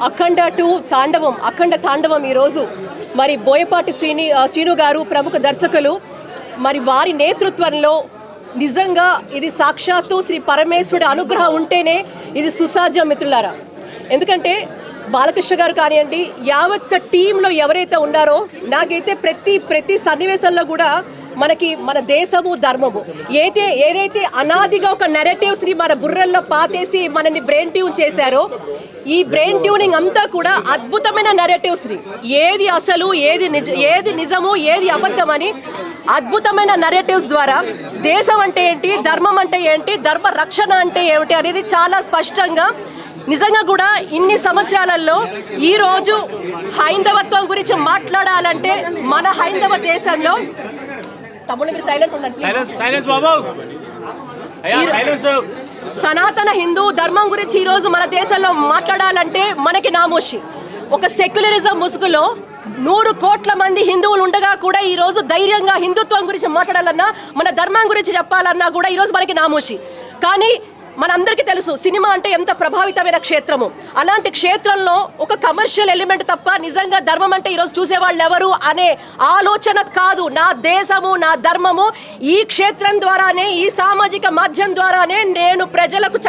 అఖండ 2 తాండవం అఖండ తాండవం ఈరోజు మరి బోయపాటి శ్రీను గారు ప్రముఖ దర్శకులు మరి వారి నేతృత్వంలో నిజంగా ఇది సాక్షాత్తు శ్రీ పరమేశ్వరుడి అనుగ్రహం ఉంటేనే ఇది సుసాధ్యం మిత్రులారా. ఎందుకంటే బాలకృష్ణ గారు కానివ్వండి, యావత్ టీంలో ఎవరైతే ఉన్నారో నాకైతే ప్రతి సన్నివేశంలో కూడా మనకి మన దేశము ధర్మము ఏదైతే అనాదిగా ఒక నెరేటివ్స్ని మన బుర్రల్లో పాతేసి మనని బ్రెయిన్ ట్యూన్ చేశారో ఈ బ్రెయిన్ ట్యూనింగ్ అంతా కూడా అద్భుతమైన నెరేటివ్స్ని ఏది అసలు ఏది నిజము ఏది అబద్ధం అని అద్భుతమైన నెరేటివ్స్ ద్వారా దేశం అంటే ఏంటి, ధర్మం అంటే ఏంటి, ధర్మ రక్షణ అంటే ఏమిటి అనేది చాలా స్పష్టంగా నిజంగా కూడా ఇన్ని సంవత్సరాలలో ఈరోజు హైందవత్వం గురించి మాట్లాడాలంటే మన హైందవ దేశంలో సనాతన హిందూ ధర్మం గురించి ఈరోజు మన దేశంలో మాట్లాడాలంటే మనకి నామోషి. ఒక సెక్యులరిజం ముసుగులో 100 కోట్ల మంది హిందువులు ఉండగా కూడా ఈరోజు ధైర్యంగా హిందుత్వం గురించి మాట్లాడాలన్నా, మన ధర్మం గురించి చెప్పాలన్నా కూడా ఈరోజు మనకి నామోషి. కానీ మనందరికీ తెలుసు సినిమా అంటే ఎంత ప్రభావితమైన క్షేత్రము. అలాంటి క్షేత్రంలో ఒక కమర్షియల్ ఎలిమెంట్ తప్ప నిజంగా ధర్మం అంటే ఈరోజు చూసేవాళ్ళు ఎవరు అనే ఆలోచన కాదు. నా దేశము నా ధర్మము ఈ క్షేత్రం ద్వారానే, ఈ సామాజిక మాధ్యమం ద్వారానే నేను ప్రజలకు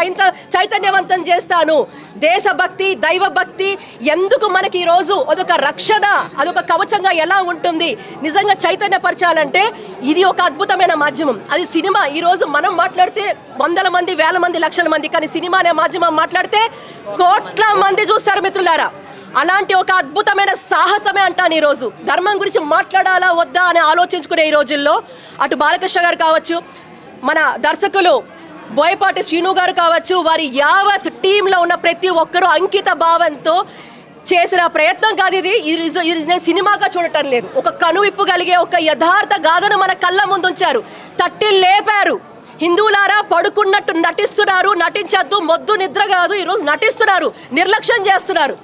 చైతన్యవంతం చేస్తాను. దేశభక్తి దైవభక్తి ఎందుకు మనకి ఈరోజు అదొక రక్షణ, అదొక కవచంగా ఎలా ఉంటుంది నిజంగా చైతన్యపరచాలంటే ఇది ఒక అద్భుతమైన మాధ్యమం. అది సినిమా. ఈరోజు మనం మాట్లాడితే వందల మంది, వేల మంది, లక్షల మంది, కానీ సినిమా అనే మాధ్యమం మాట్లాడితే కోట్ల మంది చూస్తారు మిత్రులారా. అలాంటి ఒక అద్భుతమైన సాహసమే అంటాను ఈరోజు. ధర్మం గురించి మాట్లాడాలా వద్దా అని ఆలోచించుకునే ఈ రోజుల్లో అటు బాలకృష్ణ గారు కావచ్చు, మన దర్శకులు బోయపాటి శ్రీను గారు కావచ్చు, వారి యావత్ టీంలో ఉన్న ప్రతి ఒక్కరూ అంకిత భావంతో చేసిన ప్రయత్నం కాదు ఇది. నేను సినిమాగా చూడటం లేదు. ఒక కనువిప్పు కలిగే ఒక యథార్థ గాథను మన కళ్ళ ముందు ఉంచారు, తట్టి లేపారు. హిందువులారా పడుకున్నట్టు నటిస్తున్నారు, నటించద్దు, మొద్దు నిద్ర కాదు, ఈరోజు నటిస్తున్నారు, నిర్లక్ష్యం చేస్తున్నారు.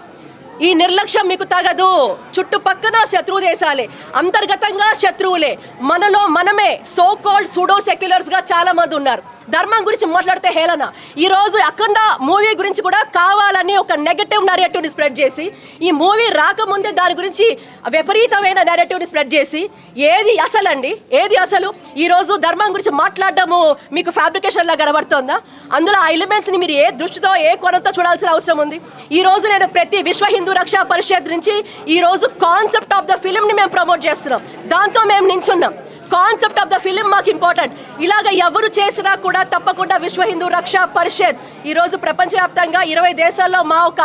ఈ నిర్లక్ష్యం మీకు తగదు. చుట్టుపక్కన శత్రు దేశాలే, అంతర్గతంగా శత్రువులే, మనలో మనమే సో కాల్డ్ సూడో సెక్యులర్స్గా చాలా మంది ఉన్నారు. ధర్మం గురించి మాట్లాడితే హేళన. ఈరోజు అఖండ మూవీ గురించి కూడా కావాలని ఒక నెగటివ్ నెరేటివ్ని స్ప్రెడ్ చేసి, ఈ మూవీ రాకముందే దాని గురించి విపరీతమైన నెరేటివ్ని స్ప్రెడ్ చేసి ఏది అసలండి, ఏది అసలు? ఈరోజు ధర్మం గురించి మాట్లాడడము మీకు ఫ్యాబ్రికేషన్లా కనబడుతుందా? అందులో ఆ ఎలిమెంట్స్ని మీరు ఏ దృష్టితో ఏ కోణంతో చూడాల్సిన అవసరం ఉంది? ఈరోజు నేను ప్రతి విశ్వ హిందూ రక్షా పరిషత్ నుంచి ఈరోజు కాన్సెప్ట్ ఆఫ్ ద ఫిలింని మేము ప్రమోట్ చేస్తున్నాం. దాంతో మేము నించున్నాం. కాన్సెప్ట్ ఆఫ్ ద ఫిలిం మాకు ఇంపార్టెంట్. ఇలాగ ఎవరు చేసినా కూడా తప్పకుండా విశ్వ హిందూ రక్షా పరిషత్ ఈరోజు ప్రపంచవ్యాప్తంగా 20 దేశాల్లో మా ఒక